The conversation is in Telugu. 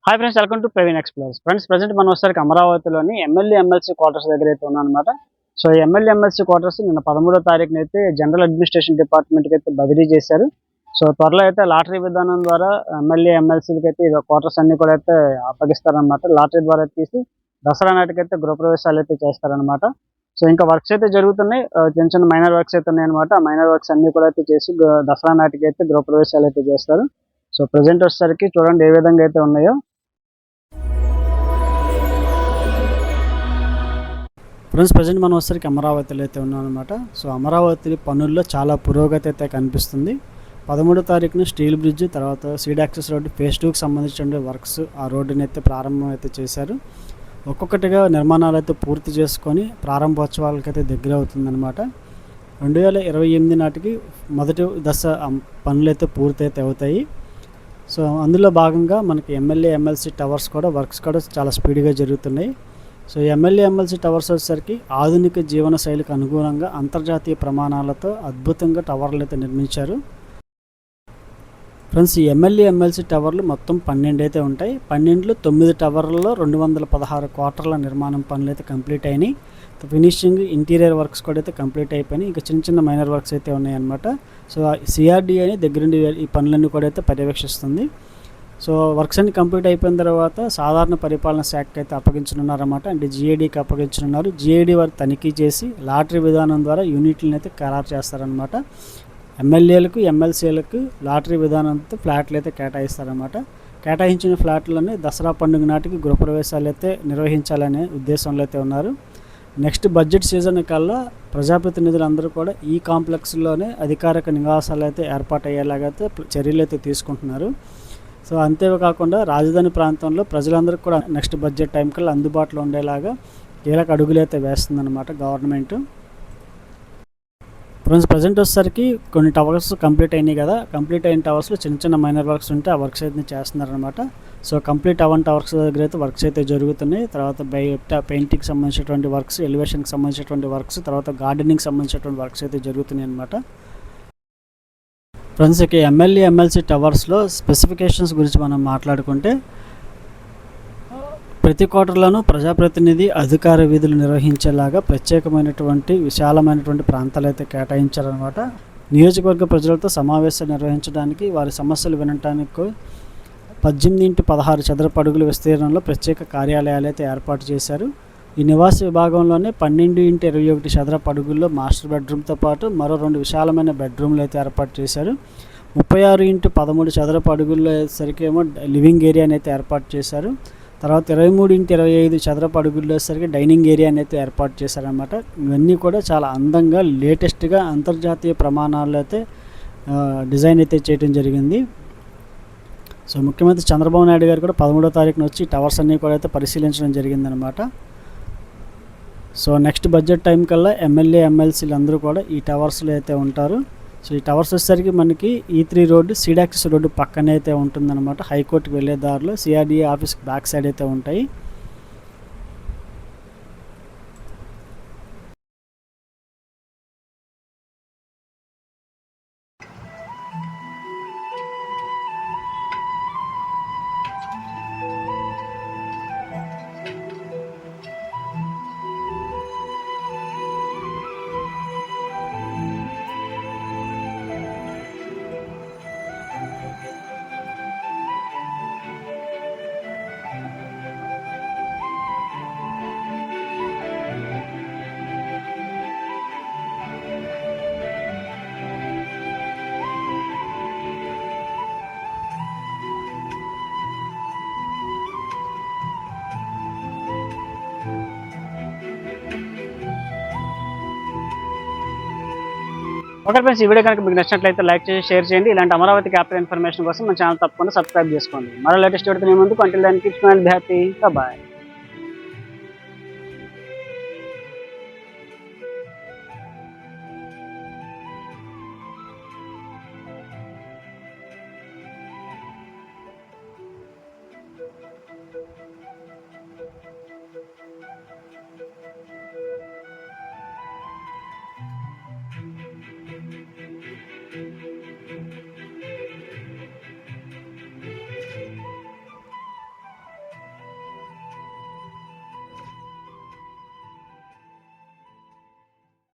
Hi friends, welcome to Praveen explorers. Friends, present మనం వచ్చేసరికి అమరావతిలోని ఎమ్మెల్యే ఎమ్మెల్సీ క్వార్టర్స్ దగ్గర అయితే ఉన్నాం అనమాట. సో ఈ ఎమ్మెల్యే ఎమ్మెల్సీ క్వార్టర్స్ నిన్న 13వ తారీఖున అయితే జనరల్ అడ్మినిస్ట్రేషన్ డిపార్ట్మెంట్కి అయితే బదిలీ చేశారు. సో త్వరలో అయితే లాటరీ విధానం ద్వారా ఎమ్మెల్యే ఎమ్మెల్సీలకి అయితే క్వార్టర్స్ అన్ని కూడా అయితే అప్పగిస్తారనమాట. లాటరీ ద్వారా తీసి దసరా నాటికైతే గృహప్రవేశాలు అయితే చేస్తారనమాట. సో ఇంకా వర్క్స్ అయితే జరుగుతున్నాయి, చిన్న చిన్న మైనర్ వర్క్స్ అయితే ఉన్నాయి అనమాట. ఆ మైనర్ వర్క్స్ అన్ని కూడా అయితే చేసి దసరా నాటికి అయితే గృహప్రవేశాలు అయితే చేస్తారు. సో ప్రజెంట్ వచ్చేసరికి చూడండి ఏ విధంగా అయితే ఉన్నాయో. ఫ్రెండ్స్, ప్రజెంట్ మనం వచ్చేసరికి అమరావతిలో అయితే ఉన్నాం అనమాట. సో అమరావతి పనుల్లో చాలా పురోగతి అయితే కనిపిస్తుంది. 13వ తారీఖున స్టీల్ బ్రిడ్జ్, తర్వాత సీడ్ యాక్సెస్ రోడ్డు ఫేజ్ 2కి సంబంధించిన వర్క్స్ ఆ రోడ్డుని అయితే ప్రారంభం అయితే చేశారు. ఒక్కొక్కటిగా నిర్మాణాలు అయితే పూర్తి చేసుకొని ప్రారంభోత్సవాలకైతే దగ్గర అవుతుందన్నమాట. 2028 నాటికి మొదటి దశ పనులు అయితే పూర్తి అయితే అవుతాయి. సో అందులో భాగంగా మనకి ఎమ్మెల్యే ఎమ్మెల్సీ టవర్స్ కూడా వర్క్స్ కూడా చాలా స్పీడ్గా జరుగుతున్నాయి. సో ఎమ్మెల్యే ఎమ్మెల్సీ టవర్స్ వచ్చేసరికి ఆధునిక జీవన శైలికి అనుగుణంగా అంతర్జాతీయ ప్రమాణాలతో అద్భుతంగా టవర్లు అయితే నిర్మించారు. ఫ్రెండ్స్, ఈ ఎమ్మెల్యే ఎమ్మెల్సీ టవర్లు మొత్తం 12 అయితే ఉంటాయి. 12లో 9 టవర్లలో 216 క్వార్టర్ల నిర్మాణం పనులు అయితే కంప్లీట్ అయినాయి. ఫినిషింగ్ ఇంటీరియర్ వర్క్స్ కూడా అయితే కంప్లీట్ అయిపోయినాయి. ఇంకా చిన్న చిన్న మైనర్ వర్క్స్ అయితే ఉన్నాయన్నమాట. సో సిఆర్డీఏని దగ్గరుండి ఈ పనులన్నీ కూడా అయితే పర్యవేక్షిస్తుంది. సో వర్క్స్ అన్ని కంప్లీట్ అయిపోయిన తర్వాత సాధారణ పరిపాలన శాఖకి అయితే అప్పగించనున్నారన్నమాట. అంటే జిఏడీకి అప్పగించనున్నారు. జిఏడీ వారు తనిఖీ చేసి లాటరీ విధానం ద్వారా యూనిట్లను అయితే ఖరారు చేస్తారనమాట. ఎమ్మెల్యేలకు ఎమ్మెల్సీలకు లాటరీ విధానంతో ఫ్లాట్లు అయితే కేటాయిస్తారనమాట. కేటాయించిన ఫ్లాట్లని దసరా పండుగ నాటికి గృహప్రవేశాలు అయితే నిర్వహించాలనే ఉద్దేశంలో అయితే ఉన్నారు. నెక్స్ట్ బడ్జెట్ సీజన్ కల్లా ప్రజాప్రతినిధులందరూ కూడా ఈ కాంప్లెక్స్లోనే అధికారిక నివాసాలు అయితే ఏర్పాటు అయ్యేలాగైతే చర్యలు అయితే తీసుకుంటున్నారు. సో అంతేకాకుండా రాజధాని ప్రాంతంలో ప్రజలందరికీ కూడా నెక్స్ట్ బడ్జెట్ టైం కల్లా అందుబాటులో ఉండేలాగా కీలక అడుగులు అయితే వేస్తుందన్నమాట గవర్నమెంట్. ఫ్రెండ్స్, ప్రజెంట్ వచ్చేసరికి కొన్ని టవర్స్ కంప్లీట్ అయినాయి కదా. కంప్లీట్ అయిన టవర్స్లో చిన్న చిన్న మైనర్ వర్క్స్ ఉంటే ఆ వర్క్స్ అయితే చేస్తున్నారనమాట. సో కంప్లీట్ అవ్వని టవర్స్ దగ్గర అయితే వర్క్స్ అయితే జరుగుతున్నాయి. తర్వాత పెయింటింగ్కి సంబంధించినటువంటి వర్క్స్, ఎలివేషన్కి సంబంధించినటువంటి వర్క్స్, తర్వాత గార్డెనింగ్కి సంబంధించినటువంటి వర్క్స్ అయితే జరుగుతున్నాయి అనమాట. ఫ్రెండ్స్, ఇక ఎమ్మెల్యే ఎమ్మెల్సీ టవర్స్లో స్పెసిఫికేషన్స్ గురించి మనం మాట్లాడుకుంటే ప్రతి క్వార్టర్లోనూ ప్రజాప్రతినిధి అధికార విధులు నిర్వహించేలాగా ప్రత్యేకమైనటువంటి విశాలమైనటువంటి ప్రాంతాలు అయితే కేటాయించారనమాట. నియోజకవర్గ ప్రజలతో సమావేశాలు నిర్వహించడానికి, వారి సమస్యలు వినడానికి 18x16 చదరపు అడుగుల విస్తీర్ణంలో ప్రత్యేక కార్యాలయాలు అయితే ఏర్పాటు చేశారు. ఈ నివాస విభాగంలోనే 12x21 చదరపు అడుగుల్లో మాస్టర్ బెడ్రూమ్తో పాటు మరో 2 విశాలమైన బెడ్రూమ్లు అయితే ఏర్పాటు చేశారు. 36x13 చదరపు అడుగుల్లో సరికేమో లివింగ్ ఏరియాని అయితే ఏర్పాటు చేశారు. తర్వాత 23x25 చదరపు అడుగుల్లో వచ్చేసరికి డైనింగ్ ఏరియాని అయితే ఏర్పాటు చేశారనమాట. ఇవన్నీ కూడా చాలా అందంగా లేటెస్ట్గా అంతర్జాతీయ ప్రమాణాలు అయితే డిజైన్ అయితే చేయడం జరిగింది. సో ముఖ్యమంత్రి చంద్రబాబు నాయుడు గారు కూడా 13వ తారీఖున వచ్చి టవర్స్ అన్నీ కూడా అయితే పరిశీలించడం జరిగిందనమాట. సో నెక్స్ట్ బడ్జెట్ టైం కల్లా ఎమ్మెల్యే ఎమ్మెల్సీలు అందరూ కూడా ఈ టవర్స్లో అయితే ఉంటారు. సో ఈ టవర్స్ వచ్చేసరికి మనకి E3 road, seed access road పక్కనే అయితే ఉంటుందన్నమాట. హైకోర్టుకి వెళ్ళే దారిలో సిఆర్డీఏ ఆఫీస్కి బ్యాక్ సైడ్ అయితే ఉంటాయి. ఓకే ఫ్రెండ్స్, ఈ వీడియో కనుక మీకు నచ్చినట్లయితే లైక్ చేసి షేర్ చేయండి. ఇలాంటి అమరావతి క్యాపిటల్ ఇన్ఫర్మేషన్ కోసం మన ఛానల్ తప్పకుండా సబ్స్క్రైబ్ చేసుకోండి. మరో లేటెస్ట్ వీడియోతో ముందుకు, until then keep smile, be happy, bye.